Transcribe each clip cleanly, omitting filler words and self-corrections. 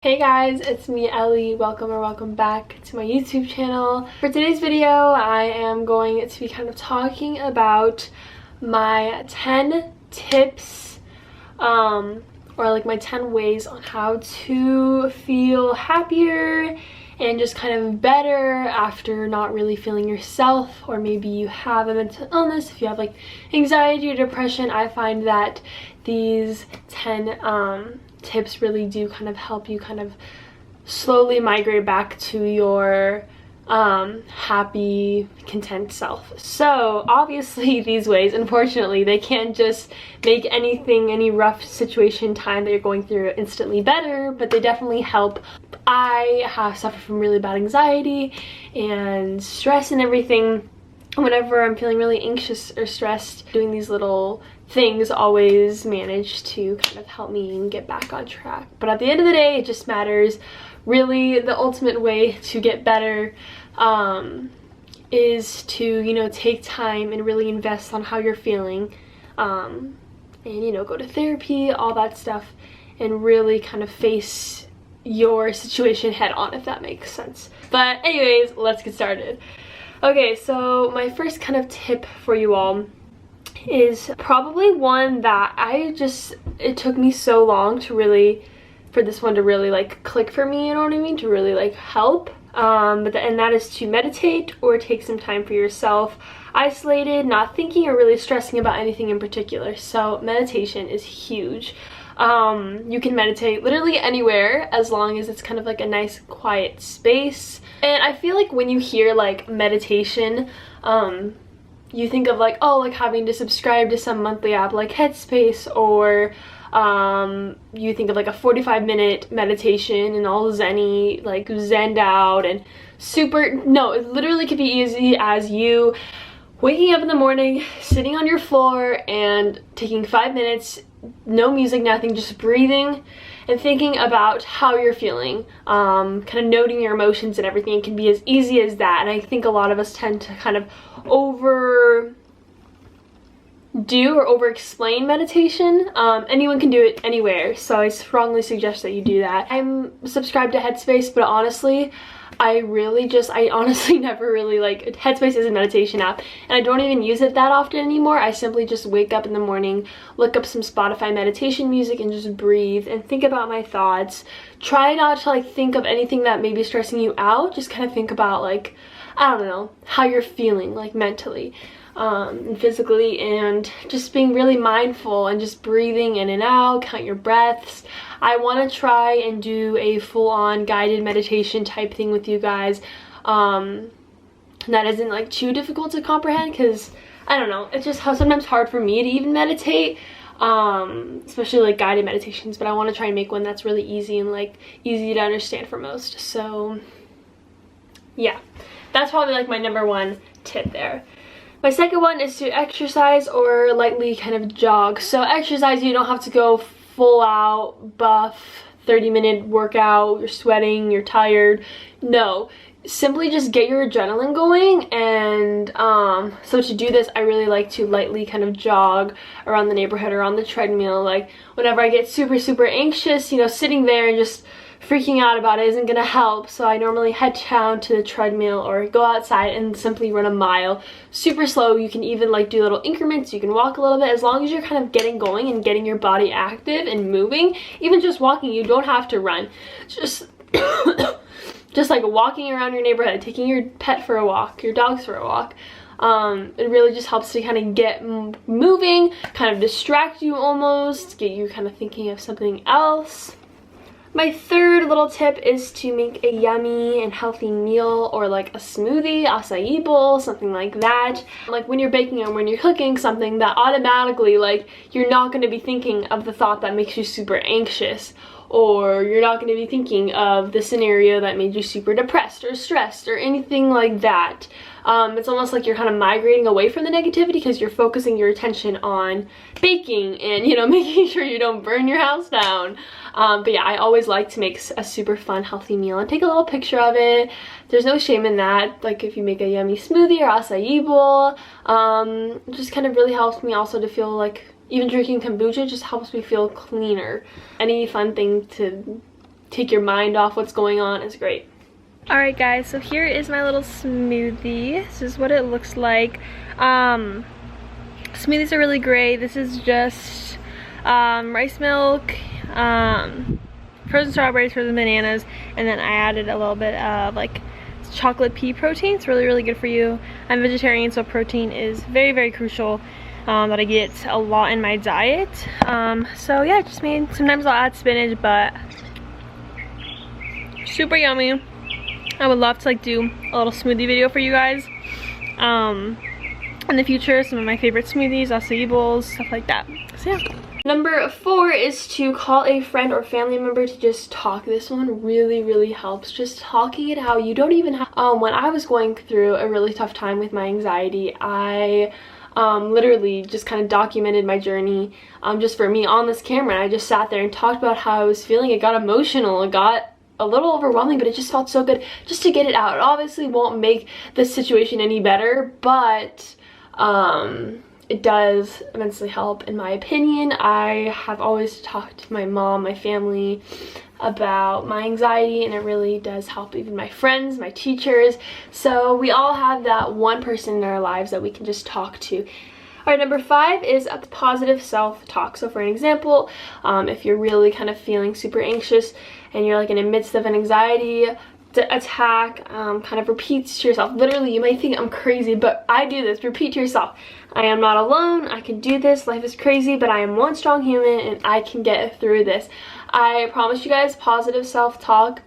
Hey guys, it's me Ellie. Welcome back to my YouTube channel. For today's video, I am going to be kind of talking about my 10 tips or like my 10 ways on how to feel happier and just kind of better after not really feeling yourself, or maybe you have a mental illness. If you have like anxiety or depression, I find that these 10 tips really do kind of help you kind of slowly migrate back to your happy, content self. So obviously these ways, unfortunately, they can't just make any rough situation time that you're going through instantly better, but they definitely help. I have suffered from really bad anxiety and stress and everything. Whenever I'm feeling really anxious or stressed, doing these little things always manage to kind of help me and get back on track. But at the end of the day, it just matters. Really, the ultimate way to get better is to, you know, take time and really invest on how you're feeling, and, you know, go to therapy, all that stuff, and really kind of face your situation head on, if that makes sense. But anyways, let's get started. Okay, so my first kind of tip for you all is probably one that it took me so long to really, for this one to really like click for me, you know what I mean, to really like help. And that is to meditate or take some time for yourself, isolated, not thinking or really stressing about anything in particular. So meditation is huge. You can meditate literally anywhere as long as it's kind of like a nice quiet space. And I feel like when you hear like meditation, you think of like, oh, like having to subscribe to some monthly app like Headspace, or you think of like a 45-minute meditation and all zenny, like zenned out and super. No, it literally could be easy as you waking up in the morning, sitting on your floor and taking 5 minutes, no music, nothing, just breathing and thinking about how you're feeling, kind of noting your emotions and everything. It can be as easy as that. And I think a lot of us tend to kind of overdo or over-explain meditation. Anyone can do it anywhere, so I strongly suggest that you do that. I'm subscribed to Headspace, but honestly, I honestly never really like, Headspace is a meditation app, and I don't even use it that often anymore. I simply just wake up in the morning, look up some Spotify meditation music, and just breathe and think about my thoughts. Try not to like think of anything that may be stressing you out. Just kind of think about like, I don't know, how you're feeling like mentally and physically, and just being really mindful and just breathing in and out, count your breaths. I want to try and do a full-on guided meditation type thing with you guys that isn't like too difficult to comprehend, because I don't know, it's just sometimes hard for me to even meditate, especially like guided meditations. But I want to try and make one that's really easy and like easy to understand for most. So yeah, that's probably like my number one tip there. My second one is to exercise or lightly kind of jog. So exercise, you don't have to go full out buff 30-minute workout, you're sweating, you're tired. No, simply just get your adrenaline going. And so to do this, I really like to lightly kind of jog around the neighborhood or on the treadmill. Like whenever I get super anxious, you know, sitting there and just freaking out about it isn't gonna help, so I normally head down to the treadmill or go outside and simply run a mile super slow. You can even like do little increments, you can walk a little bit, as long as you're kind of getting going and getting your body active and moving. Even just walking, you don't have to run, just just like walking around your neighborhood, taking your pet for a walk, your dogs for a walk. It really just helps to kind of get moving, kind of distract you almost, get you kind of thinking of something else. My third little tip is to make a yummy and healthy meal, or like a smoothie, acai bowl, something like that. Like when you're baking or when you're cooking something, that automatically like you're not going to be thinking of the thought that makes you super anxious, or you're not going to be thinking of the scenario that made you super depressed or stressed or anything like that. It's almost like you're kind of migrating away from the negativity because you're focusing your attention on baking and, you know, making sure you don't burn your house down. But yeah, I always like to make a super fun, healthy meal and take a little picture of it. There's no shame in that. Like if you make a yummy smoothie or acai bowl, it just kind of really helps me also to feel like, even drinking kombucha just helps me feel cleaner. Any fun thing to take your mind off what's going on is great. Alright guys, so here is my little smoothie. This is what it looks like. Smoothies are really great. This is just rice milk, frozen strawberries, frozen bananas, and then I added a little bit of like chocolate pea protein. It's really, really good for you. I'm vegetarian, so protein is very, very crucial. That I get a lot in my diet. So yeah, just made, sometimes I'll add spinach, but super yummy. I would love to like do a little smoothie video for you guys in the future. Some of my favorite smoothies, acai bowls, stuff like that. So yeah. Number 4 is to call a friend or family member to just talk. This one really, really helps. Just talking it out. You don't even have, when I was going through a really tough time with my anxiety, I literally just kind of documented my journey just for me on this camera. And I just sat there and talked about how I was feeling. It got emotional. It got a little overwhelming, but it just felt so good just to get it out. It obviously won't make the situation any better, but it does immensely help in my opinion. I have always talked to my mom, my family about my anxiety, and it really does help even my friends, my teachers. So we all have that one person in our lives that we can just talk to. All right, number 5 is a positive self-talk. So for an example, if you're really kind of feeling super anxious and you're like in the midst of an anxiety attack, kind of repeats to yourself. Literally, you might think I'm crazy, but I do this. Repeat to yourself. I am not alone. I can do this. Life is crazy, but I am one strong human and I can get through this. I promise you guys, positive self-talk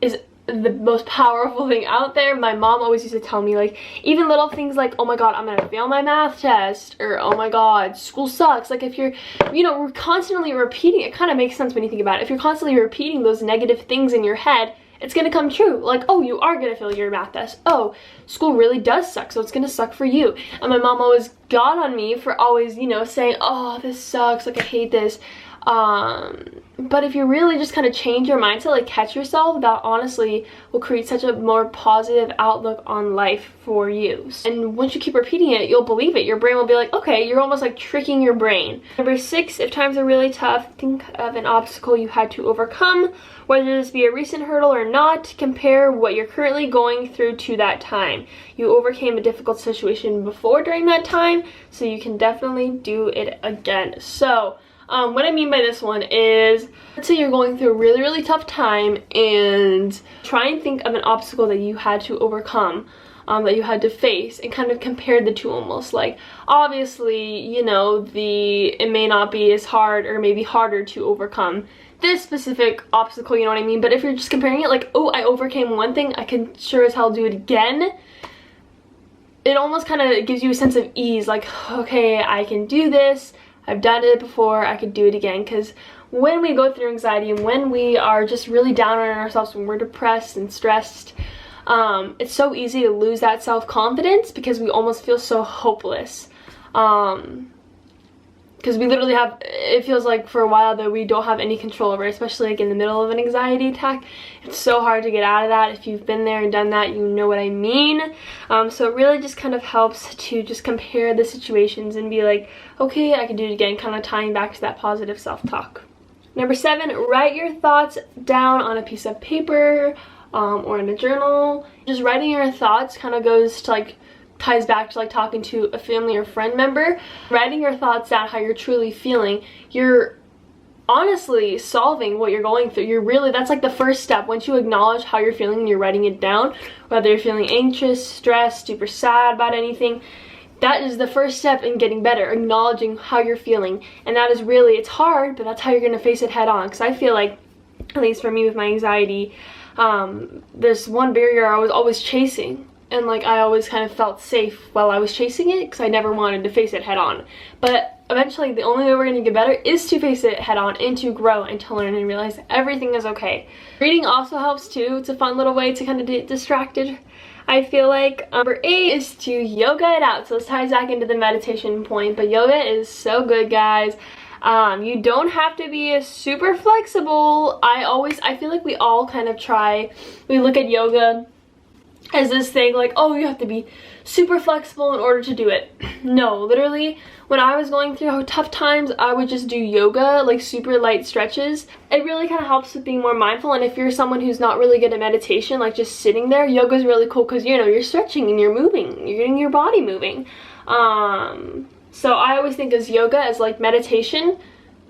is the most powerful thing out there. My mom always used to tell me, like, even little things like, oh my god, I'm gonna fail my math test, or oh my god, school sucks. Like, if you're, you know, we're constantly repeating, it kind of makes sense when you think about it. If you're constantly repeating those negative things in your head, it's gonna come true. Like, oh, you are gonna fail your math test. Oh, school really does suck, so it's gonna suck for you. And my mom always got on me for always, you know, saying, oh, this sucks, like, I hate this. But if you really just kind of change your mindset, like catch yourself, that honestly will create such a more positive outlook on life for you. And once you keep repeating it, you'll believe it. Your brain will be like, okay, you're almost like tricking your brain. Number 6, if times are really tough, think of an obstacle you had to overcome, whether this be a recent hurdle or not. Compare what you're currently going through to that time. You overcame a difficult situation before during that time, so you can definitely do it again. So what I mean by this one is, let's say you're going through a really, really tough time, and try and think of an obstacle that you had to overcome, that you had to face, and kind of compare the two almost. Like, obviously, you know, it may not be as hard or maybe harder to overcome this specific obstacle, you know what I mean? But if you're just comparing it like, oh, I overcame one thing, I can sure as hell do it again. It almost kind of gives you a sense of ease, like, okay, I can do this. I've done it before, I could do it again. Because when we go through anxiety and when we are just really down on ourselves, when we're depressed and stressed, it's so easy to lose that self-confidence because we almost feel so hopeless. Because we literally have, it feels like for a while that we don't have any control over it, especially like in the middle of an anxiety attack. It's so hard to get out of that. If you've been there and done that, you know what I mean. So it really just kind of helps to just compare the situations and be like, okay, I can do it again, kind of tying back to that positive self-talk. Number 7, write your thoughts down on a piece of paper or in a journal. Just writing your thoughts kind of goes to like, ties back to like talking to a family or friend member. Writing your thoughts down, how you're truly feeling, you're honestly solving what you're going through. You're really, that's like the first step. Once you acknowledge how you're feeling and you're writing it down, whether you're feeling anxious, stressed, super sad about anything, that is the first step in getting better, acknowledging how you're feeling. And that is really, it's hard, but that's how you're gonna face it head on. Because I feel like, at least for me with my anxiety, there's one barrier I was always chasing. And like I always kind of felt safe while I was chasing it because I never wanted to face it head on. But eventually the only way we're going to get better is to face it head on and to grow and to learn and realize everything is okay. Reading also helps too. It's a fun little way to kind of get distracted, I feel like. Number 8 is to yoga it out. So this ties back into the meditation point, but yoga is so good, guys. You don't have to be super flexible. I feel like we all kind of we look at yoga as this thing like, oh, you have to be super flexible in order to do it. No, literally, when I was going through tough times, I would just do yoga, like super light stretches. It really kind of helps with being more mindful. And if you're someone who's not really good at meditation, like just sitting there, yoga is really cool because, you know, you're stretching and you're moving, you're getting your body moving. So I always think of yoga as like meditation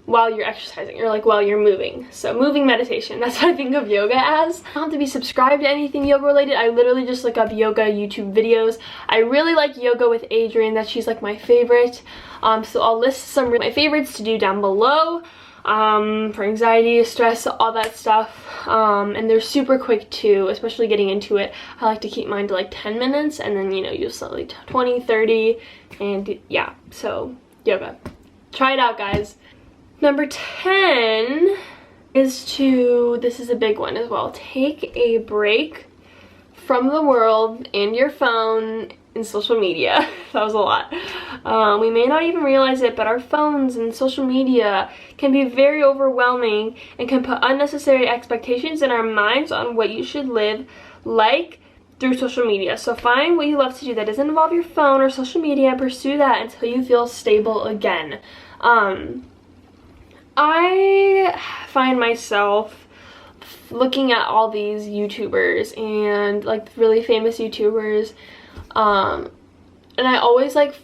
while you're exercising, or like while you're moving. So moving meditation, that's what I think of yoga as. I don't have to be subscribed to anything yoga related. I literally just look up yoga YouTube videos. I really like yoga with Adrienne, that she's like my favorite. So I'll list some of my favorites to do down below for anxiety, stress, all that stuff. And they're super quick too, especially getting into it. I like to keep mine to like 10 minutes and then, you know, use like 20, 30, and yeah, so yoga. Try it out, guys. Number 10 is to, this is a big one as well, take a break from the world and your phone and social media. That was a lot. We may not even realize it, but our phones and social media can be very overwhelming and can put unnecessary expectations in our minds on what you should live like through social media. So find what you love to do that doesn't involve your phone or social media and pursue that until you feel stable again. I find myself looking at all these YouTubers and like really famous YouTubers, and I always like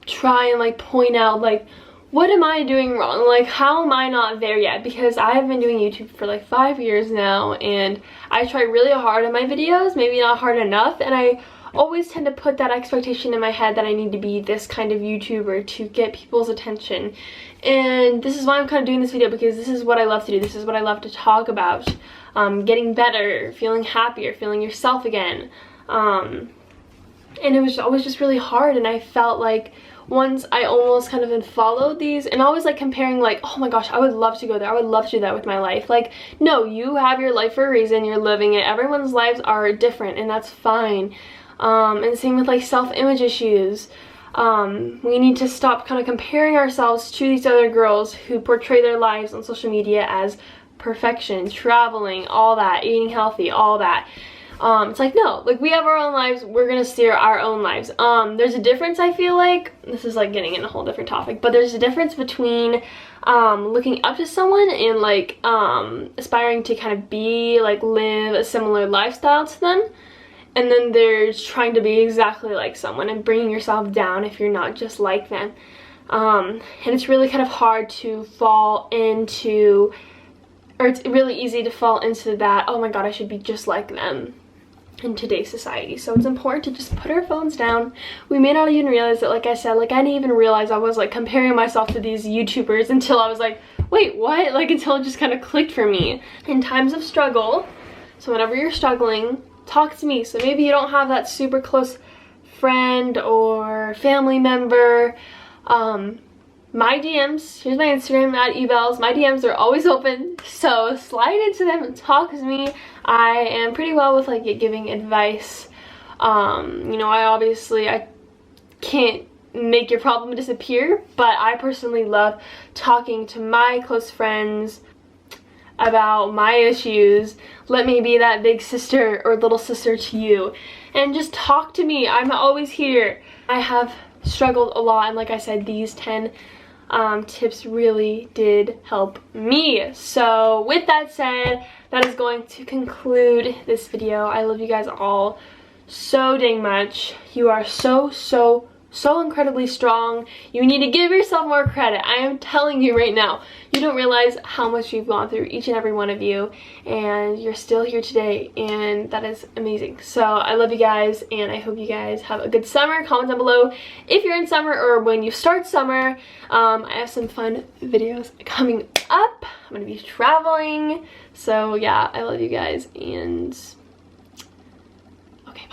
try and like point out like, what am I doing wrong? Like, how am I not there yet? Because I have been doing YouTube for like 5 years now, and I try really hard on my videos, maybe not hard enough, and I always tend to put that expectation in my head that I need to be this kind of YouTuber to get people's attention. And this is why I'm kind of doing this video, because this is what I love to do. This is what I love to talk about. Getting better, feeling happier, feeling yourself again. And it was always just really hard, and I felt like once I almost kind of followed these, and I was like comparing like, oh my gosh, I would love to go there, I would love to do that with my life. Like, no, you have your life for a reason, you're living it. Everyone's lives are different, and that's fine. And same with like self-image issues. We need to stop kind of comparing ourselves to these other girls who portray their lives on social media as perfection, traveling, all that, eating healthy, all that. It's like, no, like we have our own lives, we're gonna steer our own lives. There's a difference, I feel like, this is like getting in a whole different topic, but there's a difference between looking up to someone and like aspiring to kind of be like live a similar lifestyle to them. And then there's trying to be exactly like someone and bringing yourself down if you're not just like them. And it's really kind of hard to fall into, or it's really easy to fall into that, oh my god, I should be just like them in today's society. So it's important to just put our phones down. We may not even realize it, like I said, like I didn't even realize I was like comparing myself to these YouTubers until I was like, wait, what? Like until it just kind of clicked for me. In times of struggle, so whenever you're struggling, talk to me. So maybe you don't have that super close friend or family member. My DMs, here's my Instagram at ebells. My DMs are always open, so slide into them and talk to me. I am pretty well with like giving advice. You know, I can't make your problem disappear, but I personally love talking to my close friends about my issues. Let me be that big sister or little sister to you, and just talk to me. I'm always here. I have struggled a lot, and like I said, these 10 tips really did help me. So with that said, that is going to conclude this video. I love you guys all so dang much. You are so incredibly strong. You need to give yourself more credit. I am telling you right now, you don't realize how much you've gone through, each and every one of you, and you're still here today, and that is amazing. So I love you guys, and I hope you guys have a good summer. Comment down below if you're in summer or when you start summer. I have some fun videos coming up. I'm gonna be traveling, so yeah, I love you guys, and